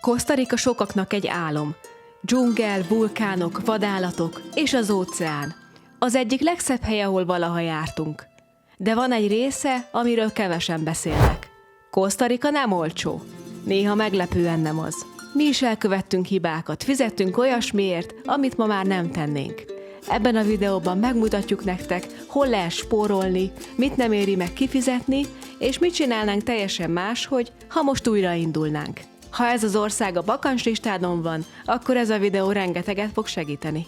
Costa Rica sokaknak egy álom. Dzsungel, vulkánok, vadállatok és az óceán. Az egyik legszebb hely, ahol valaha jártunk. De van egy része, amiről kevesen beszélnek. Costa Rica nem olcsó. Néha meglepően nem az. Mi is elkövettünk hibákat, fizettünk olyasmiért, amit ma már nem tennénk. Ebben a videóban megmutatjuk nektek, hol lehet spórolni, mit nem éri meg kifizetni, és mit csinálnánk teljesen máshogy, ha most újraindulnánk. Ha ez az ország a bakancslistádon van, akkor ez a videó rengeteget fog segíteni.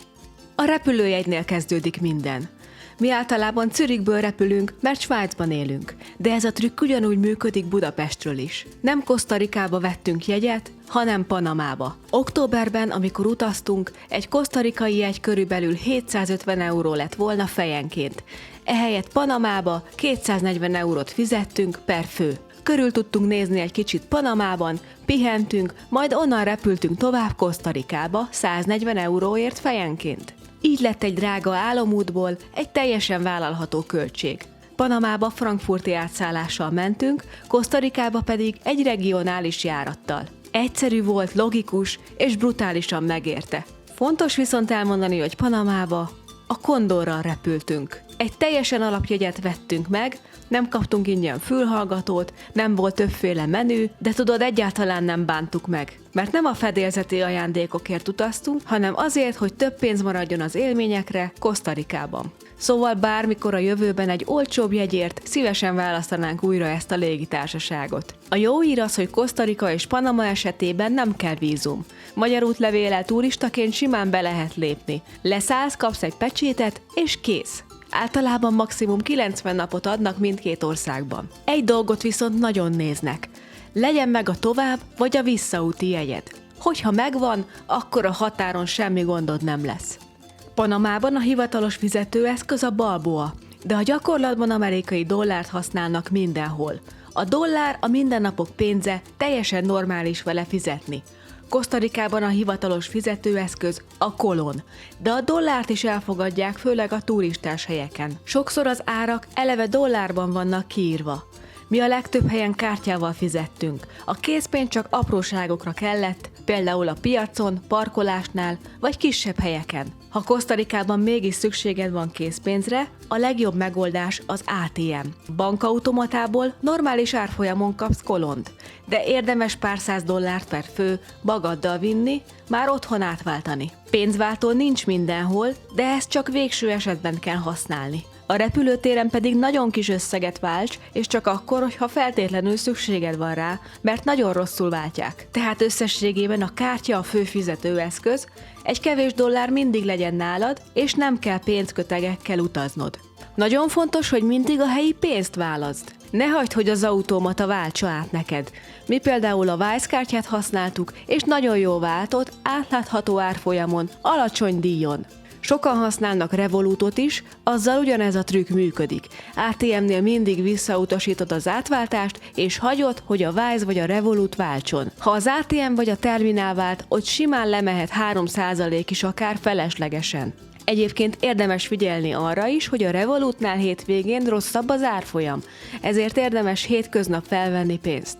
A repülőjegynél kezdődik minden. Mi általában Zürichből repülünk, mert Svájcban élünk, de ez a trükk ugyanúgy működik Budapestről is. Nem Costa Ricába vettünk jegyet, hanem Panamába. Októberben, amikor utaztunk, egy kosztarikai jegy körülbelül 750 euró lett volna fejenként. Ehelyett Panamába 240 eurót fizettünk per fő. Körül tudtunk nézni egy kicsit Panamában, pihentünk, majd onnan repültünk tovább Costa Ricába 140 euróért fejenként. Így lett egy drága álomútból egy teljesen vállalható költség. Panamába frankfurti átszállással mentünk, Costa Ricába pedig egy regionális járattal. Egyszerű volt, logikus és brutálisan megérte. Fontos viszont elmondani, hogy Panamába a Condorral repültünk. Egy teljesen alapjegyet vettünk meg, nem kaptunk ingyen fülhallgatót, nem volt többféle menü, de tudod, egyáltalán nem bántuk meg. Mert nem a fedélzeti ajándékokért utaztunk, hanem azért, hogy több pénz maradjon az élményekre Costa Ricában. Szóval bármikor a jövőben egy olcsóbb jegyért szívesen választanánk újra ezt a légitársaságot. A jó hír az, hogy Costa Rica és Panama esetében nem kell vízum. Magyar útlevéllel turistaként simán be lehet lépni. Leszállsz, kapsz egy pecsétet, és kész. Általában maximum 90 napot adnak mindkét országban. Egy dolgot viszont nagyon néznek. Legyen meg a tovább vagy a visszaúti jegyed. Hogyha megvan, akkor a határon semmi gondod nem lesz. Panamában a hivatalos fizetőeszköz a balboa, de a gyakorlatban amerikai dollárt használnak mindenhol. A dollár a mindennapok pénze, teljesen normális vele fizetni. Costa Ricában a hivatalos fizetőeszköz a kolon, de a dollárt is elfogadják, főleg a turistás helyeken. Sokszor az árak eleve dollárban vannak kiírva. Mi a legtöbb helyen kártyával fizettünk. A készpénz csak apróságokra kellett, például a piacon, parkolásnál vagy kisebb helyeken. Ha Costa Ricában mégis szükséged van készpénzre, a legjobb megoldás az ATM. Bankautomatából normális árfolyamon kapsz kolont, de érdemes pár száz dollárt per fő magaddal vinni, már otthon átváltani. Pénzváltó nincs mindenhol, de ezt csak végső esetben kell használni. A repülőtéren pedig nagyon kis összeget válts, és csak akkor, hogyha feltétlenül szükséged van rá, mert nagyon rosszul váltják. Tehát összességében a kártya a fő fizetőeszköz, egy kevés dollár mindig legyen nálad, és nem kell pénzkötegekkel utaznod. Nagyon fontos, hogy mindig a helyi pénzt válaszd. Ne hagyd, hogy az automata váltsa át neked. Mi például a Wise kártyát használtuk, és nagyon jól váltott, átlátható árfolyamon, alacsony díjon. Sokan használnak Revolutot is, azzal ugyanez a trükk működik. ATM-nél mindig visszautasítod az átváltást, és hagyod, hogy a Wise vagy a Revolut váltson. Ha az ATM vagy a terminál vált, ott simán lemehet 3% is akár feleslegesen. Egyébként érdemes figyelni arra is, hogy a Revolutnál hétvégén rosszabb az árfolyam, ezért érdemes hétköznap felvenni pénzt.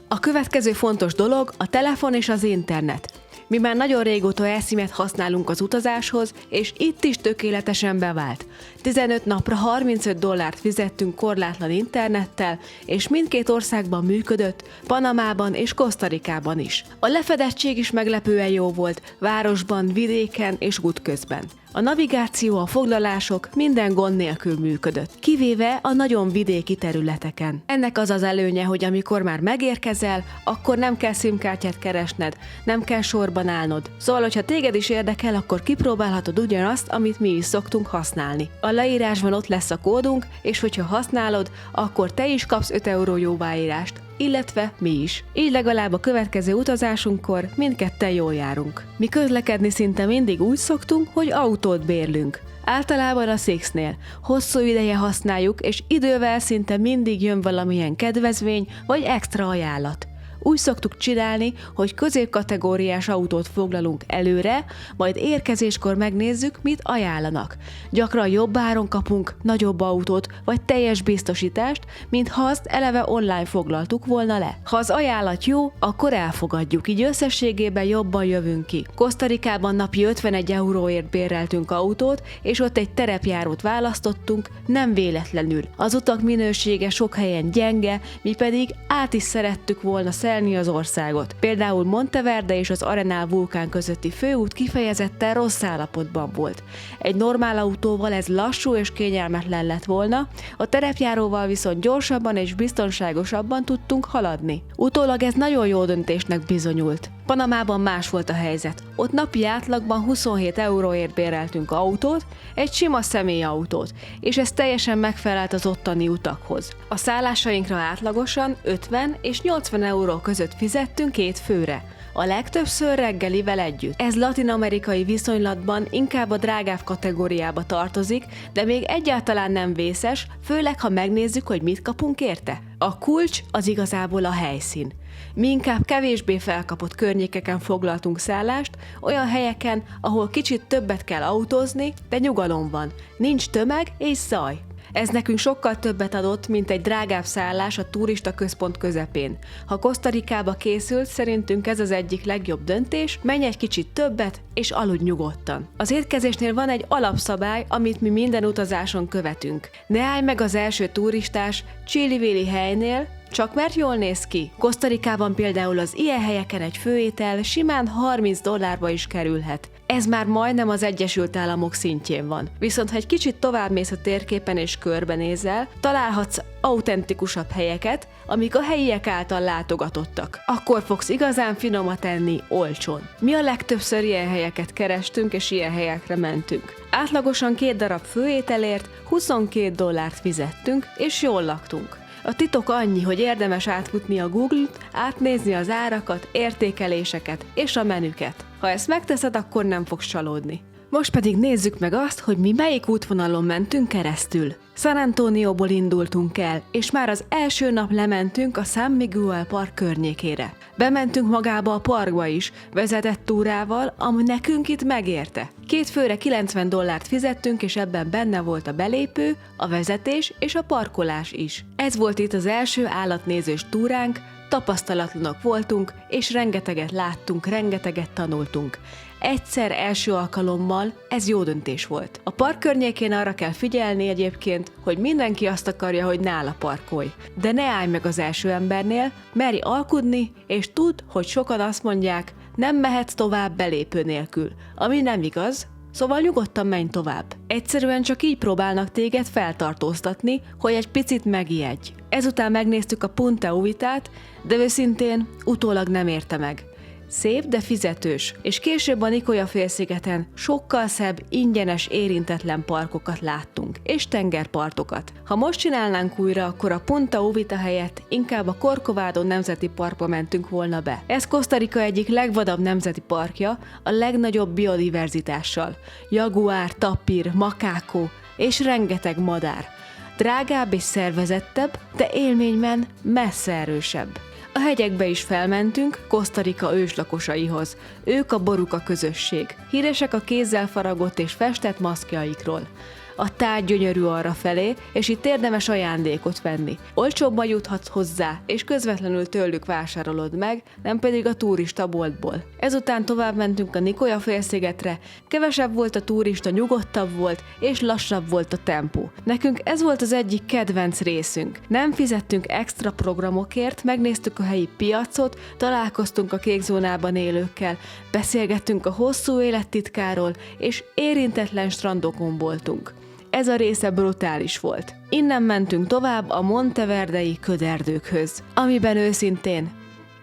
A következő fontos dolog a telefon és az internet. Mi már nagyon régóta eSIM-et használunk az utazáshoz, és itt is tökéletesen bevált. 15 napra 35 dollárt fizettünk korlátlan internettel, és mindkét országban működött, Panamában és Costa Ricában is. A lefedettség is meglepően jó volt, városban, vidéken és útközben. A navigáció, a foglalások minden gond nélkül működött, kivéve a nagyon vidéki területeken. Ennek az az előnye, hogy amikor már megérkezel, akkor nem kell SIM-kártyát keresned, nem kell sorban állnod. Szóval, hogyha téged is érdekel, akkor kipróbálhatod ugyanazt, amit mi is szoktunk használni. A leírásban ott lesz a kódunk, és hogyha használod, akkor te is kapsz 5 euró jóváírást, illetve mi is. Így legalább a következő utazásunkkor mindketten jól járunk. Mi közlekedni szinte mindig úgy szoktunk, hogy autót bérlünk. Általában a Sixnél. Hosszú ideje használjuk, és idővel szinte mindig jön valamilyen kedvezmény vagy extra ajánlat. Úgy szoktuk csinálni, hogy középkategóriás autót foglalunk előre, majd érkezéskor megnézzük, mit ajánlanak. Gyakran jobb áron kapunk nagyobb autót, vagy teljes biztosítást, mint ha azt eleve online foglaltuk volna le. Ha az ajánlat jó, akkor elfogadjuk, így összességében jobban jövünk ki. Kosztarikában napi 51 euróért béreltünk autót, és ott egy terepjárót választottunk, nem véletlenül. Az utak minősége sok helyen gyenge, mi pedig át is szerettük volna szelni az országot. Például Monteverde és az Arenal vulkán közötti főút kifejezetten rossz állapotban volt. Egy normál autóval ez lassú és kényelmetlen lett volna, a terepjáróval viszont gyorsabban és biztonságosabban tudtunk haladni. Utólag ez nagyon jó döntésnek bizonyult. Panamában más volt a helyzet. Ott napi átlagban 27 euróért béreltünk autót, egy sima személyautót, és ez teljesen megfelelt az ottani utakhoz. A szállásainkra átlagosan 50 és 80 euró között fizettünk 2 főre. A legtöbbször reggelivel együtt. Ez latin-amerikai viszonylatban inkább a drágább kategóriába tartozik, de még egyáltalán nem vészes, főleg ha megnézzük, hogy mit kapunk érte. A kulcs az igazából a helyszín. Mi inkább kevésbé felkapott környékeken foglaltunk szállást, olyan helyeken, ahol kicsit többet kell autózni, de nyugalom van, nincs tömeg és zaj. Ez nekünk sokkal többet adott, mint egy drágább szállás a turista központ közepén. Ha Kosztarikába készült, szerintünk ez az egyik legjobb döntés, menj egy kicsit többet, és aludj nyugodtan. Az étkezésnél van egy alapszabály, amit mi minden utazáson követünk. Ne állj meg az első turistás, csili-vili helynél, csak mert jól néz ki. Kosztarikában például az ilyen helyeken egy főétel simán $30 is kerülhet. Ez már majdnem az Egyesült Államok szintjén van. Viszont ha egy kicsit tovább mész a térképen és körbenézel, találhatsz autentikusabb helyeket, amik a helyiek által látogatottak. Akkor fogsz igazán finomat enni olcsón. Mi a legtöbbször ilyen helyeket kerestünk és ilyen helyekre mentünk. Átlagosan 2 darab főételért $22 fizettünk és jól laktunk. A titok annyi, hogy érdemes átfutni a Google-t, átnézni az árakat, értékeléseket és a menüket. Ha ezt megteszed, akkor nem fogsz csalódni. Most pedig nézzük meg azt, hogy mi melyik útvonalon mentünk keresztül. San Antonióból indultunk el, és már az első nap lementünk a San Miguel Park környékére. Bementünk magába a parkba is, vezetett túrával, ami nekünk itt megérte. 2 főre $90 fizettünk, és ebben benne volt a belépő, a vezetés és a parkolás is. Ez volt itt az első állatnézős túránk, tapasztalatlanok voltunk, és rengeteget láttunk, rengeteget tanultunk. Egyszer első alkalommal ez jó döntés volt. A park környékén arra kell figyelni egyébként, hogy mindenki azt akarja, hogy nála parkolj. De ne állj meg az első embernél, merj alkudni, és tudd, hogy sokan azt mondják, nem mehetsz tovább belépő nélkül, ami nem igaz, szóval nyugodtan menj tovább. Egyszerűen csak így próbálnak téged feltartóztatni, hogy egy picit megijedj. Ezután megnéztük a Punta Uvitát, de őszintén utólag nem érte meg. Szép, de fizetős, és később a Nicoya félszigeten sokkal szebb, ingyenes, érintetlen parkokat láttunk, és tengerpartokat. Ha most csinálnánk újra, akkor a Punta Uvita helyett inkább a Corcovado Nemzeti Parkba mentünk volna be. Ez Kosztarika egyik legvadabb nemzeti parkja, a legnagyobb biodiverzitással. Jaguár, tapír, makákó és rengeteg madár. Drágább és szervezettebb, de élményben messze erősebb. A hegyekbe is felmentünk, Kosztarika őslakosaihoz. Ők a Boruca közösség. Híresek a kézzel faragott és festett maszkjaikról. A táj gyönyörű arrafelé, és itt érdemes ajándékot venni. Olcsóbban juthatsz hozzá, és közvetlenül tőlük vásárolod meg, nem pedig a turista boltból. Ezután tovább mentünk a Nicoya félszigetre, kevesebb volt a turista, nyugodtabb volt, és lassabb volt a tempó. Nekünk ez volt az egyik kedvenc részünk. Nem fizettünk extra programokért, megnéztük a helyi piacot, találkoztunk a kék zónában élőkkel, beszélgettünk a hosszú élet titkáról, és érintetlen strandokon voltunk. Ez a része brutális volt. Innen mentünk tovább a monteverdei köderdőkhöz, amiben őszintén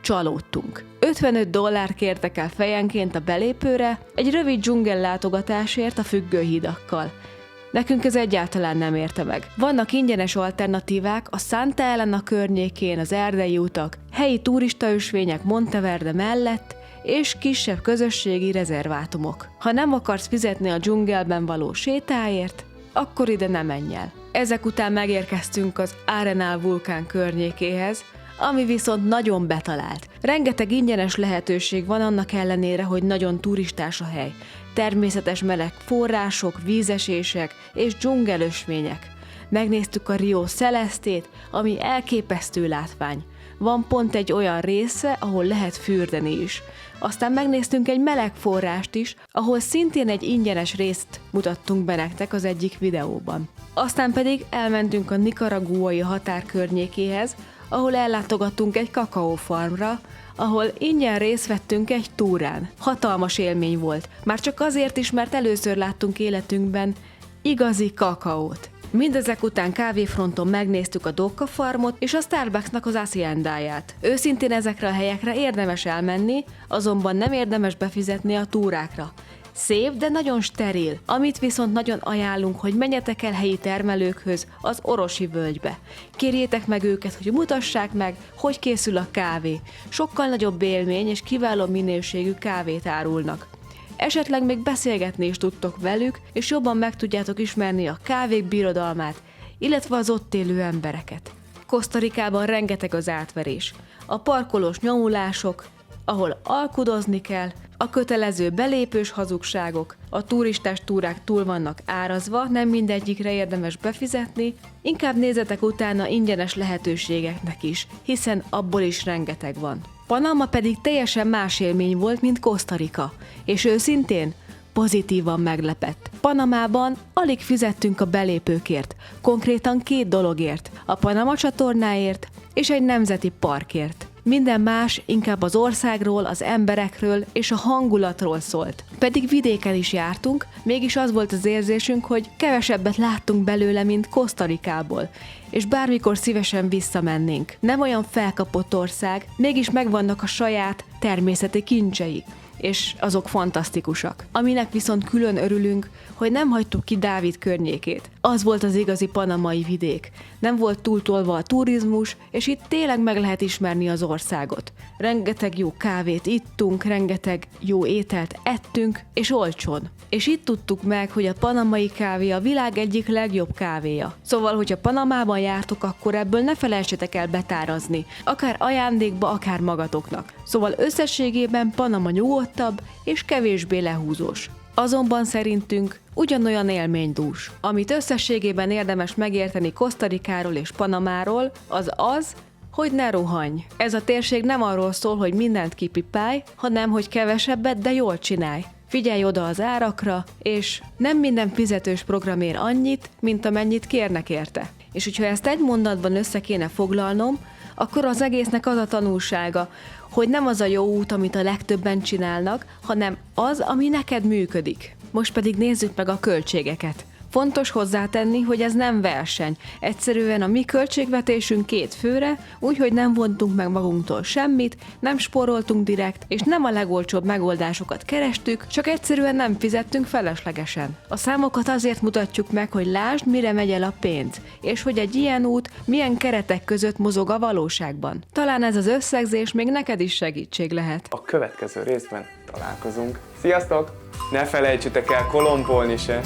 csalódtunk. $55 kértek el fejenként a belépőre, egy rövid dzsungel látogatásért a függőhídakkal. Nekünk ez egyáltalán nem érte meg. Vannak ingyenes alternatívák a Santa Elena környékén, az erdei utak, helyi turistaösvények Monteverde mellett, és kisebb közösségi rezervátumok. Ha nem akarsz fizetni a dzsungelben való sétáért, akkor ide nem menj el. Ezek után megérkeztünk az Arenal vulkán környékéhez, ami viszont nagyon betalált. Rengeteg ingyenes lehetőség van annak ellenére, hogy nagyon turistás a hely. Természetes meleg források, vízesések és dzsungelösvények. Megnéztük a Rio Celestét, ami elképesztő látvány. Van pont egy olyan része, ahol lehet fürdeni is. Aztán megnéztünk egy meleg forrást is, ahol szintén egy ingyenes részt mutattunk be nektek az egyik videóban. Aztán pedig elmentünk a nicaraguai határ környékéhez, ahol ellátogattunk egy kakaófarmra, ahol ingyen részt vettünk egy túrán. Hatalmas élmény volt, már csak azért is, mert először láttunk életünkben igazi kakaót. Mindezek után kávéfronton megnéztük a Dokka farmot és a Starbucksnak az haciendáját. Őszintén ezekre a helyekre érdemes elmenni, azonban nem érdemes befizetni a túrákra. Szép, de nagyon steril, amit viszont nagyon ajánlunk, hogy menjetek el helyi termelőkhöz, az Orosi völgybe. Kérjétek meg őket, hogy mutassák meg, hogy készül a kávé. Sokkal nagyobb élmény és kiváló minőségű kávét árulnak. Esetleg még beszélgetni is tudtok velük, és jobban meg tudjátok ismerni a kávék birodalmát, illetve az ott élő embereket. Kosztarikában rengeteg az átverés. A parkolós nyomulások, ahol alkudozni kell, a kötelező belépős hazugságok, a turistás túrák túl vannak árazva, nem mindegyikre érdemes befizetni, inkább nézzetek utána ingyenes lehetőségeknek is, hiszen abból is rengeteg van. Panama pedig teljesen más élmény volt, mint Kosztarika, és őszintén pozitívan meglepett. Panamában alig fizettünk a belépőkért, konkrétan 2 dologért, a Panama csatornáért és egy nemzeti parkért. Minden más inkább az országról, az emberekről és a hangulatról szólt. Pedig vidéken is jártunk, mégis az volt az érzésünk, hogy kevesebbet láttunk belőle, mint Kosztarikából, és bármikor szívesen visszamennénk. Nem olyan felkapott ország, mégis megvannak a saját természeti kincsei, és azok fantasztikusak. Aminek viszont külön örülünk, hogy nem hagytuk ki Dávid környékét. Az volt az igazi panamai vidék. Nem volt túltolva a turizmus, és itt tényleg meg lehet ismerni az országot. Rengeteg jó kávét ittunk, rengeteg jó ételt ettünk, és olcsón. És itt tudtuk meg, hogy a panamai kávé a világ egyik legjobb kávéja. Szóval, hogyha Panamában jártok, akkor ebből ne felejtsetek el betárazni. Akár ajándékba, akár magatoknak. Szóval összességében Panama nyugodtabb és kevésbé lehúzós. Azonban szerintünk ugyanolyan élménydús. Amit összességében érdemes megérteni Kosztarikáról és Panamáról, az, hogy ne rohanj. Ez a térség nem arról szól, hogy mindent kipipálj, hanem hogy kevesebbet, de jól csinálj. Figyelj oda az árakra, és nem minden fizetős program ér annyit, mint amennyit kérnek érte. És hogyha ezt egy mondatban össze kéne foglalnom, akkor az egésznek az a tanulsága, hogy nem az a jó út, amit a legtöbben csinálnak, hanem az, ami neked működik. Most pedig nézzük meg a költségeket. Fontos hozzátenni, hogy ez nem verseny. Egyszerűen a mi költségvetésünk 2 főre, úgyhogy nem vontunk meg magunktól semmit, nem spóroltunk direkt, és nem a legolcsóbb megoldásokat kerestük, csak egyszerűen nem fizettünk feleslegesen. A számokat azért mutatjuk meg, hogy lásd, mire megy el a pénz, és hogy egy ilyen út milyen keretek között mozog a valóságban. Talán ez az összegzés még neked is segítség lehet. A következő részben találkozunk. Sziasztok! Ne felejtsétek el kolompolni se!